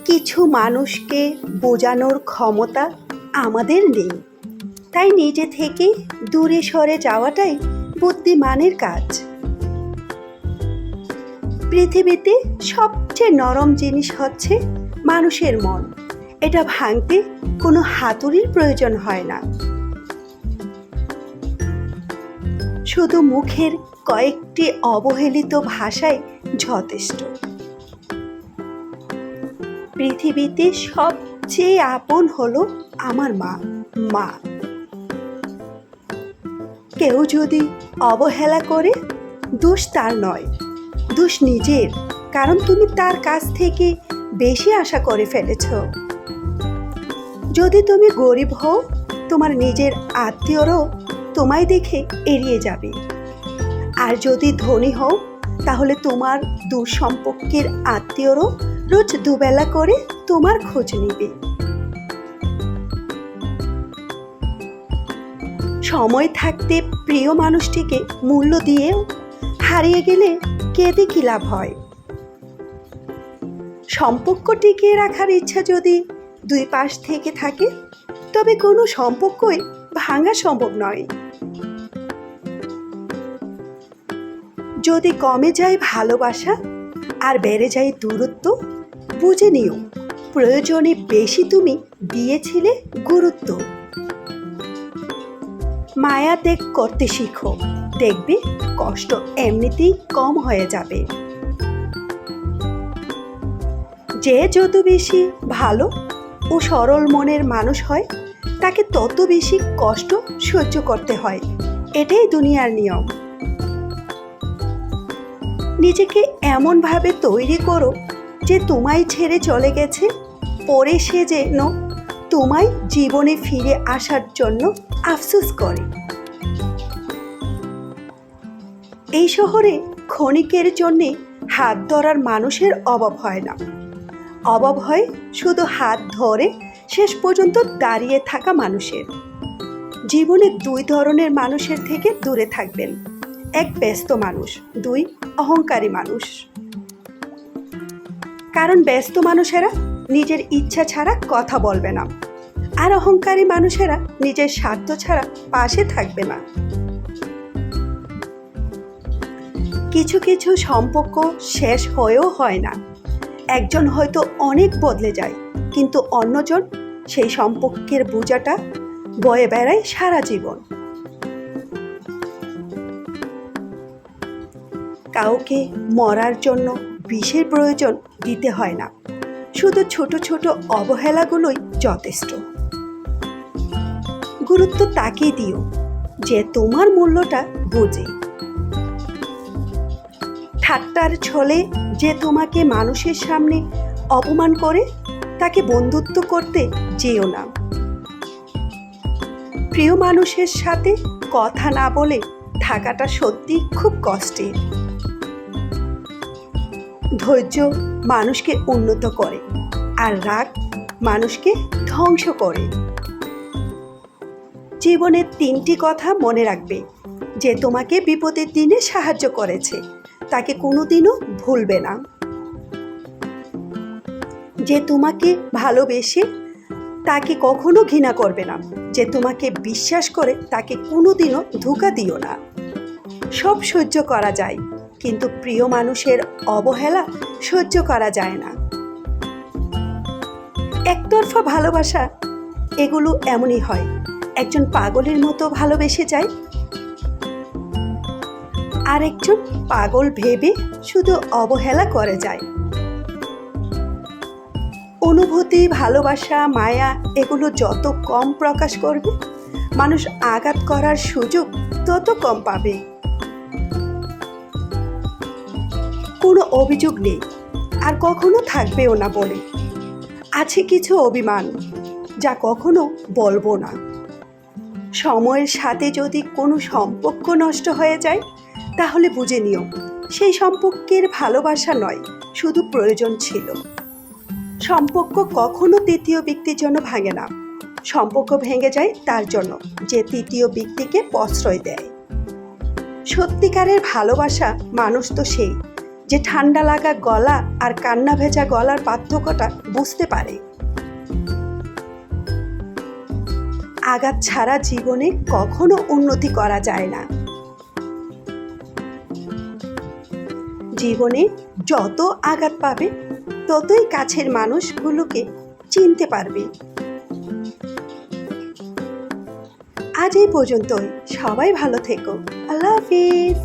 কিছু মানুষকে বোঝানোর ক্ষমতা আমাদের নেই, তাই নিজে থেকে দূরে সরে যাওয়াটাই বুদ্ধিমানের কাজ। পৃথিবীতে সবচেয়ে নরম জিনিস হচ্ছে মানুষের মন। এটা ভাঙতে কোনো হাতুড়ির প্রয়োজন হয় না, শুধু মুখের কয়েকটি অবহেলিত ভাষায় যথেষ্ট। পৃথিবীতে সবচেয়ে আপন হলো আমার মা। কেউ যদি অবহেলা করে, দোষ তার নয়, দোষ নিজের, কারণ তুমি তার কাছ থেকে বেশি আশা করে ফেলেছ। যদি তুমি গরিব হও, তোমার নিজের আত্মীয়রাও তোমায় দেখে এড়িয়ে যাবে। আর যদি ধনী হও, তাহলে তোমার দূর সম্পর্কের আত্মীয়রাও রোজ দুবেলা করে তোমার খোঁজ নেবে। সময় থাকতে প্রিয় মানুষটিকে মূল্য দিয়েও হারিয়ে গেলে কেঁদে কি লাভ হয়? সম্পর্ক টিকিয়ে রাখার ইচ্ছা যদি দুই পাশ থেকে থাকে, তবে কোনো সম্পর্কই ভাঙা সম্ভব নয়। যদি কমে যায় ভালোবাসা আর বেড়ে যায় দূরত্ব, বুঝে নিও প্রয়োজনে বেশি তুমি দিয়েছিলে গুরুত্ব। মায়া ত্যাগ করতে শিখো, দেখবে কষ্ট এমনিতেই কম হয়ে যাবে। যে যত বেশি ভালো ও সরল মনের মানুষ হয়, তাকে তত বেশি কষ্ট সহ্য করতে হয়। এটাই দুনিয়ার নিয়ম। নিজেকে এমনভাবে তৈরি করো যে তোমায় ছেড়ে চলে গেছে, পরে সে যেন তোমায় জীবনে ফিরে আসার জন্য আফসোস করে। এই শহরে ক্ষণিকের জন্যে হাত ধরার মানুষের অভাব হয় না, অভাব হয় শুধু হাত ধরে শেষ পর্যন্ত দাঁড়িয়ে থাকা মানুষের। জীবনে দুই ধরনের মানুষের থেকে দূরে থাকবেন: এক ব্যস্ত মানুষ, দুই অহংকারী মানুষ। কারণ ব্যস্ত মানুষেরা নিজের ইচ্ছা ছাড়া কথা বলবে না, আর অহংকারী মানুষেরা নিজের স্বার্থ ছাড়া পাশে থাকবে না। কিছু কিছু সম্পর্ক শেষ হয়েও হয় না। একজন হয়তো অনেক বদলে যায়, কিন্তু অন্যজন সেই সম্পর্কের বোঝাটা বয়ে বেড়ায় সারা জীবন। কাউকে মরার জন্য বিষের প্রয়োজন দিতে হয় না, শুধু ছোট ছোট অবহেলাগুলোই যথেষ্ট। গুরুত্ব তাকেই দিও যে তোমার মূল্যটা বোঝে। ঠাট্টার ছলে যে তোমাকে মানুষের সামনে অপমান করে, তাকে বন্ধুত্ব করতে যেও না। প্রিয় মানুষের সাথে কথা না বলে থাকাটা সত্যি খুব কষ্টের। ধৈর্য মানুষকে উন্নত করে, আর রাগ মানুষকে ধ্বংস করে। জীবনের তিনটি কথা মনে রাখবে: যে তোমাকে বিপদের দিনে সাহায্য করেছে, তাকে কোনোদিনও ভুলবে না। যে তোমাকে ভালোবেসে, তাকে কখনো ঘৃণা করবে না। যে তোমাকে বিশ্বাস করে, তাকে কোনোদিনও ধোঁকা দিও না। সব সহ্য করা যায়, কিন্তু প্রিয় মানুষের অবহেলা সহ্য করা যায় না। একতরফা ভালোবাসা এগুলো এমনই হয়, একজন পাগলের মতো ভালোবেসে যায়, আর একজন পাগল ভেবে শুধু অবহেলা করে যায়। অনুভূতি, ভালোবাসা, মায়া এগুলো যত কম প্রকাশ করবে, মানুষ আঘাত করার সুযোগ তত কম পাবে। কোনো অভিযোগ নেই, আর কখনো থাকবেও না বলে। আছে কিছু অভিমান, যা কখনো বলবো না। সময়ের সাথে যদি কোনো সম্পর্ক নষ্ট হয়ে যায়, তাহলে বুঝে নিও সেই সম্পর্কের ভালোবাসা নয়, শুধু প্রয়োজন ছিল। সম্পর্ক কখনো তৃতীয় ব্যক্তির জন্য ভাঙে না। সম্পর্ক ভেঙে যায় তার জন্য যে তৃতীয় ব্যক্তিকে প্রশ্রয় দেয়। সত্যিকারের ভালোবাসা মানুষ তো সেই যে ঠান্ডা লাগা গলা আর কান্না ভেজা গলার পার্থক্যটা বুঝতে পারে। আঘাত ছাড়া জীবনে কখনো উন্নতি করা যায় না। জীবনে যত আঘাত পাবে ততই কাছের মানুষগুলোকে চিনতে পারবে। আজ এই পর্যন্তই। সবাই ভালো থেকো। আল্লাহ হাফিজ।